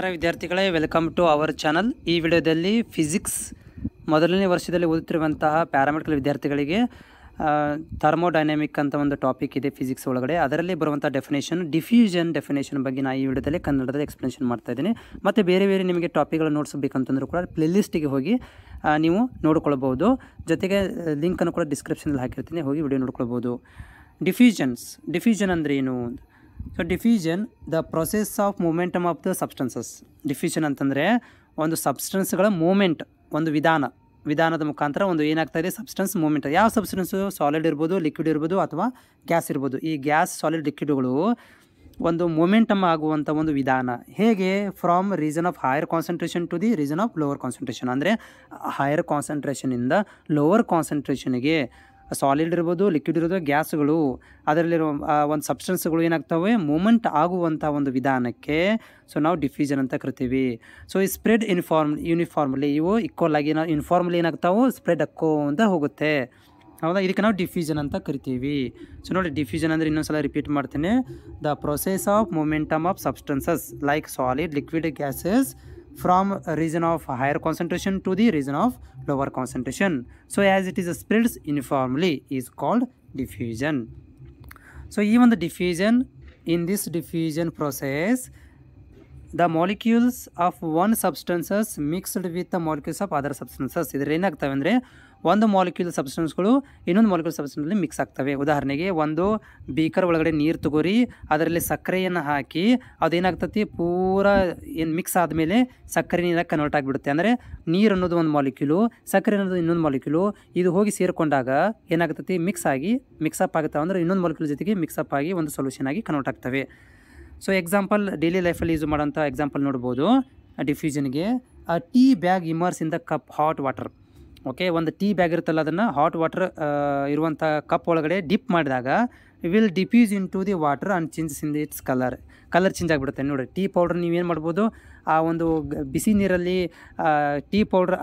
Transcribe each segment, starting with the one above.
ವಿದ್ಯಾರ್ಥಿಗಳೇ, welcome to our channel. ಈ ವಿಡಿಯೋದಲ್ಲಿ ಫಿಸಿಕ್ಸ್ ಮೊದಲನೇ ವರ್ಷದಲ್ಲಿ ಓದುತ್ತಿರುವಂತಹ ಪ್ಯಾರಾಮೆಡಿಕಲ್ ವಿದ್ಯಾರ್ಥಿಗಳಿಗೆ ಥರ್ಮೋಡೈನಾಮಿಕ್ ಅಂತ ಒಂದು ಟಾಪಿಕ್ ಇದೆ ಫಿಸಿಕ್ಸ್ ಒಳಗಡೆ. ಅದರಲ್ಲಿ ಬರುವಂಥ ಡಿಫ್ಯೂಷನ್ ಡೆಫಿನೇಷನ್ ಬಗ್ಗೆ ನಾನು ಈ ವಿಡಿಯೋದಲ್ಲಿ ಕನ್ನಡದಲ್ಲಿ ಎಕ್ಸ್ಪ್ಲನೇಷನ್ ಮಾಡ್ತಾ ಇದ್ದೀನಿ. ಮತ್ತು ಬೇರೆ ನಿಮಗೆ ಟಾಪಿಕ್ಗಳು ನೋಟ್ಸ್ ಬೇಕಂತಂದ್ರೂ ಕೂಡ ಪ್ಲೇಲಿಸ್ಟಿಗೆ ಹೋಗಿ ನೀವು ನೋಡ್ಕೊಳ್ಬೋದು. ಜೊತೆಗೆ ಲಿಂಕನ್ನು ಕೂಡ ಡಿಸ್ಕ್ರಿಪ್ಷನಲ್ಲಿ ಹಾಕಿರ್ತೀನಿ, ಹೋಗಿ ವಿಡಿಯೋ ನೋಡ್ಕೊಳ್ಬೋದು. ಡಿಫ್ಯೂಷನ್ ಅಂದರೆ ಏನು? So diffusion the process of momentum of the substances. Diffusion ಅಂತಂದರೆ ಒಂದು ಸಬ್ಸ್ಟೆನ್ಸ್ಗಳ ಮೂಮೆಂಟ್, ಒಂದು ವಿಧಾನದ ಮುಖಾಂತರ ಒಂದು ಏನಾಗ್ತಾಯಿದೆ ಸಬ್ಸ್ಟೆನ್ಸ್ ಮೂಮೆಂಟ್. ಯಾವ ಸಬ್ಸ್ಟೆನ್ಸು? ಸಾಲಿಡ್ ಇರ್ಬೋದು, ಲಿಕ್ವಿಡ್ ಇರ್ಬೋದು, ಅಥವಾ ಗ್ಯಾಸ್ ಇರ್ಬೋದು. ಈ ಗ್ಯಾಸ್, ಸಾಲಿಡ್, ಲಿಕ್ವಿಡ್ಗಳು ಒಂದು ಮೊಮೆಂಟಮ್ ಆಗುವಂಥ ಒಂದು ವಿಧಾನ. ಹೇಗೆ? From reason of higher concentration to the reason of lower concentration. ಅಂದರೆ ಹೈಯರ್ ಕಾನ್ಸಂಟ್ರೇಷನಿಂದ ಲೋವರ್ ಕಾನ್ಸಂಟ್ರೇಷನ್ಗೆ ಸಾಲಿಡ್ ಇರ್ಬೋದು, ಲಿಕ್ವಿಡ್ ಇರ್ಬೋದು, ಗ್ಯಾಸ್ಗಳು, ಅದರಲ್ಲಿರೋ ಒಂದು ಸಬ್ಸ್ಟೆನ್ಸ್ಗಳು ಏನಾಗ್ತವೆ ಮೂಮೆಂಟ್ ಆಗುವಂಥ ಒಂದು ವಿಧಾನಕ್ಕೆ ಸೊ ನಾವು ಡಿಫ್ಯೂಷನ್ ಅಂತ ಕರಿತೀವಿ. ಸೊ ಈ ಸ್ಪ್ರೆಡ್ ಯೂನಿಫಾರ್ಮ್ಲಿ, ಇವು ಈಕ್ವಲ್ ಆಗಿ ನಾವು ಯೂನಿಫಾರ್ಮ್ಲಿ ಏನಾಗ್ತಾವೆ ಸ್ಪ್ರೆಡ್ ಅಂತ ಹೋಗುತ್ತೆ. ಹೌದಾ? ಇದಕ್ಕೆ ನಾವು ಡಿಫ್ಯೂಷನ್ ಅಂತ ಕರಿತೀವಿ. ಸೊ ನೋಡಿ, ಡಿಫ್ಯೂಷನ್ ಅಂದರೆ ಇನ್ನೊಂದ್ಸಲ ರಿಪೀಟ್ ಮಾಡ್ತೀನಿ. The process of momentum of substances like solid, liquid, gases from a region of higher concentration to the region of lower concentration. So as it is spreads uniformly is called diffusion. So even the diffusion, in this diffusion process, the molecules of one substances mixed with the molecules of other substances. ಇದರ ಏನಾಗ್ತವೆ ಅಂದರೆ ಒಂದು molecule ಸಬ್ಸ್ಟೆನ್ಸ್ಗಳು ಇನ್ನೊಂದು molecule ಸಬ್ಸ್ಟೆನ್ಸಲ್ಲಿ mix ಆಗ್ತವೆ. ಉದಾಹರಣೆಗೆ ಒಂದು beaker ಒಳಗಡೆ ನೀರು ತಗೋರಿ, ಅದರಲ್ಲಿ ಸಕ್ಕರೆಯನ್ನು ಹಾಕಿ ಅದೇನಾಗ್ತತಿ ಪೂರಾ ಏನು ಮಿಕ್ಸ್ ಆದಮೇಲೆ ಸಕ್ಕರೆ ನೀರಾಗಿ ಕನ್ವರ್ಟ್ ಆಗಿಬಿಡುತ್ತೆ. ಅಂದರೆ ನೀರು ಅನ್ನೋದು ಒಂದು ಮಾಲಿಕ್ಯೂಲು, ಸಕ್ಕರೆ ಅನ್ನೋದು ಇನ್ನೊಂದು ಮಾಲಿಕ್ಯೂಲು. ಇದು ಹೋಗಿ ಸೇರಿಕೊಂಡಾಗ ಏನಾಗ್ತತಿ ಮಿಕ್ಸಪ್ ಆಗುತ್ತೆ. ಅಂದರೆ ಇನ್ನೊಂದು ಮಾಲಿಕ್ಯೂಲ್ ಜೊತೆಗೆ ಮಿಕ್ಸಪ್ ಆಗಿ ಒಂದು ಸೊಲ್ಯೂಷನ್ ಆಗಿ ಕನ್ವರ್ಟ್ ಆಗ್ತವೆ. ಸೊ ಎಕ್ಸಾಂಪಲ್, ಡೈಲಿ ಲೈಫಲ್ಲಿ ಯೂಸ್ ಮಾಡೋಂಥ ಎಕ್ಸಾಂಪಲ್ ನೋಡ್ಬೋದು ಡಿಫ್ಯೂಷನ್ಗೆ. Tea bag immerse in the cup hot water. Okay, ಒಂದು ಟೀ ಬ್ಯಾಗ್ ಇರುತ್ತಲ್ಲ, ಅದನ್ನು ಹಾಟ್ ವಾಟರ್ ಇರುವಂಥ ಕಪ್ ಒಳಗಡೆ ಡಿಪ್ ಮಾಡಿದಾಗ will diffuse in to the water and changes in the its colour change ಆಗಿಬಿಡುತ್ತೆ. ನೋಡಿ, ಟೀ ಪೌಡ್ರ್ ನೀವೇನು ಮಾಡ್ಬೋದು, ಆ ಒಂದು ಬಿಸಿ ನೀರಲ್ಲಿ ಟೀ ಪೌಡ್ರ್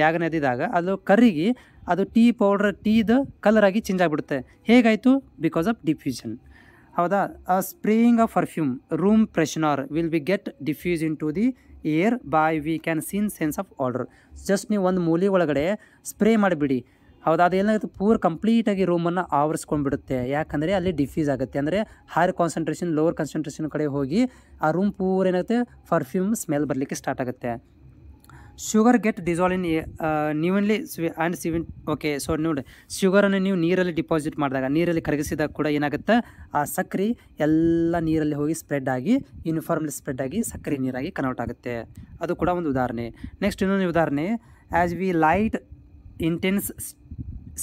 ಬ್ಯಾಗನ್ನ ಅದ್ದಿದಾಗ ಅದು ಕರಗಿ ಅದು ಟೀದು ಕಲರಾಗಿ ಚೇಂಜ್ ಆಗಿಬಿಡುತ್ತೆ. ಹೇಗಾಯಿತು? Because of diffusion. ಹೌದಾ? Spraying of perfume, room freshener will be get diffuse in to the air by we can seen sense of order. Just ನೀವು ಒಂದು ಮೂಲೆ ಒಳಗಡೆ ಸ್ಪ್ರೇ ಮಾಡಿಬಿಡಿ. ಹೌದಾ? ಅದೇನಾಗುತ್ತೆ, ಪೂರ್ ಕಂಪ್ಲೀಟಾಗಿ ರೂಮನ್ನು ಆವರಿಸ್ಕೊಂಡ್ಬಿಡುತ್ತೆ. ಯಾಕಂದರೆ ಅಲ್ಲಿ ಡಿಫ್ಯೂಸ್ ಆಗುತ್ತೆ. ಅಂದರೆ ಹೈಯರ್ ಕಾನ್ಸಂಟ್ರೇಷನ್ ಲೋವರ್ ಕಾನ್ಸಂಟ್ರೇಷನ್ ಕಡೆ ಹೋಗಿ ಆ ರೂಮ್ ಪೂರ ಏನಾಗುತ್ತೆ ಪರ್ಫ್ಯೂಮ್ ಸ್ಮೆಲ್ ಬರಲಿಕ್ಕೆ ಸ್ಟಾರ್ಟ್ ಆಗುತ್ತೆ. ಶುಗರ್ ಗೆಟ್ ಡಿಸಾಲ್ವ್ ಇನ್ ನೀವನ್ಲಿ ಆ್ಯಂಡ್ ಸಿವಿನ್. ಓಕೆ, ಸೊ ನೋಡಿ, ಶುಗರನ್ನು ನೀವು ನೀರಲ್ಲಿ ಡಿಪಾಸಿಟ್ ಮಾಡಿದಾಗ, ನೀರಲ್ಲಿ ಕರಗಿಸಿದಾಗ ಕೂಡ ಏನಾಗುತ್ತೆ, ಆ ಸಕ್ಕರೆ ಎಲ್ಲ ನೀರಲ್ಲಿ ಹೋಗಿ ಸ್ಪ್ರೆಡ್ ಆಗಿ ಯೂನಿಫಾರ್ಮ್ಲಿ ಸ್ಪ್ರೆಡ್ ಆಗಿ ಸಕ್ಕರೆ ನೀರಾಗಿ ಕನ್ವರ್ಟ್ ಆಗುತ್ತೆ. ಅದು ಕೂಡ ಒಂದು ಉದಾಹರಣೆ. ನೆಕ್ಸ್ಟ್ ಇನ್ನೊಂದು ಉದಾಹರಣೆ, as we light incense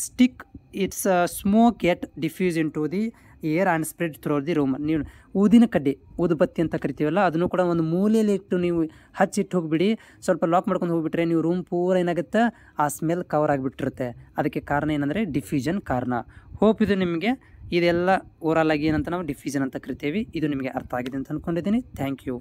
stick its smoke get diffuse in to the air and spread through the room. ನೀವು ಊದಿನ ಕಡ್ಡಿ, ಊದುಬತ್ತಿ ಅಂತ ಕರಿತೀವಲ್ಲ, ಅದನ್ನು ಕೂಡ ಒಂದು ಮೂಲೆಯಲ್ಲಿ ಇಟ್ಟು ನೀವು ಹಚ್ಚಿಟ್ಟು ಹೋಗಿಬಿಡಿ. ಸ್ವಲ್ಪ ಲಾಕ್ ಮಾಡ್ಕೊಂಡು ಹೋಗಿಬಿಟ್ರೆ ನೀವು ರೂಮ್ ಪೂರ ಏನಾಗುತ್ತೆ ಆ ಸ್ಮೆಲ್ ಕವರ್ ಆಗಿಬಿಟ್ಟಿರುತ್ತೆ. ಅದಕ್ಕೆ ಕಾರಣ ಏನಂದರೆ ಡಿಫ್ಯೂಷನ್ ಕಾರಣ. ಹೋಪ್ ಇದು ನಿಮಗೆ ಇದೆಲ್ಲ ಓವರಾಲ್ ಆಗಿ ಏನಂತ ನಾವು ಡಿಫ್ಯೂಷನ್ ಅಂತ ಕರಿತೀವಿ. ಇದು ನಿಮಗೆ ಅರ್ಥ ಆಗಿದೆ ಅಂತ ಅಂದ್ಕೊಂಡಿದ್ದೀನಿ. Thank you.